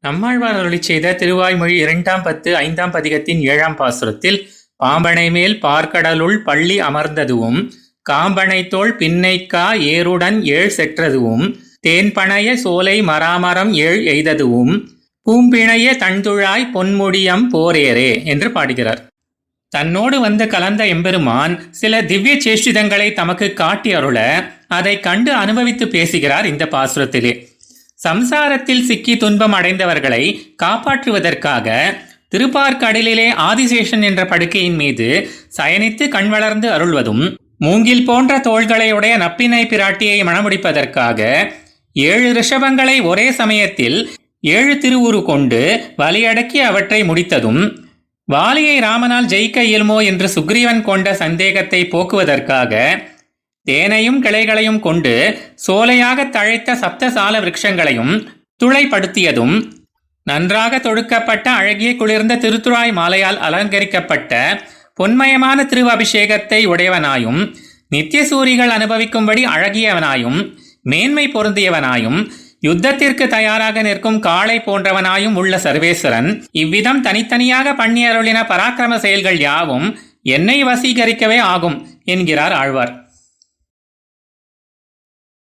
நம்மாழ்வார் அருளிச் செய்த திருவாய்மொழி 2ஆம் பத்து 5ஆம் பதிகத்தின் 7ஆம் பாசுரத்தில் பாம்பனை மேல் பார்க்கடலுள் பள்ளி அமர்ந்ததுவும் காம்பனைத்தோள் பின்னைக்கா ஏருடன் ஏழ் செற்றதுவும் தேன்பனைய சோலை மராமரம் ஏழ் எய்ததுவும் பூம்பிணைய தன்துழாய் பொன்முடியம் போரேரே என்று பாடுகிறார். தன்னோடு வந்து கலந்த எம்பெருமான் சில திவ்ய சேஷ்டிதங்களை தமக்கு காட்டி அருள அதை கண்டு அனுபவித்து பேசுகிறார் இந்த பாசுரத்திலே. சம்சாரத்தில் சிக்கி துன்பம் அடைந்தவர்களை காப்பாற்றுவதற்காக திருப்பார்கடலிலே ஆதிசேஷன் என்ற படுக்கையின் மீது சயனித்து கண் வளர்ந்து அருள்வதும், மூங்கில் போன்ற தோள்களையுடைய நப்பினை பிராட்டியை மணமுடிப்பதற்காக 7 ரிஷபங்களை ஒரே சமயத்தில் 7 திருவுரு கொண்டு வலியடக்கி அவற்றை முடித்ததும், வாலியை ராமனால் ஜெயிக்க இயலுமோ என்று சுக்ரீவன் கொண்ட சந்தேகத்தை போக்குவதற்காக தேனையும் கிளைகளையும் கொண்டு சோலையாக தழைத்த சப்தசால விருட்சங்களையும் துளைப்படுத்தியதும், நன்றாக தொடுக்கப்பட்ட அழகிய குளிர்ந்த திருத்துழாய் மாலையால் அலங்கரிக்கப்பட்ட பொன்மயமான திரு அபிஷேகத்தை உடையவனாயும், நித்தியசூரிகள் அனுபவிக்கும்படி அழகியவனாயும் மேன்மை பொருந்தியவனாயும் யுத்தத்திற்கு தயாராக நிற்கும் காளை போன்றவனாயும் உள்ள சர்வேஸ்வரன் இவ்விதம் தனித்தனியாக பண்ணி அருளின பராக்கிரம செயல்கள் யாவும் என்னை வசீகரிக்கவே ஆகும் என்கிறார் ஆழ்வார்.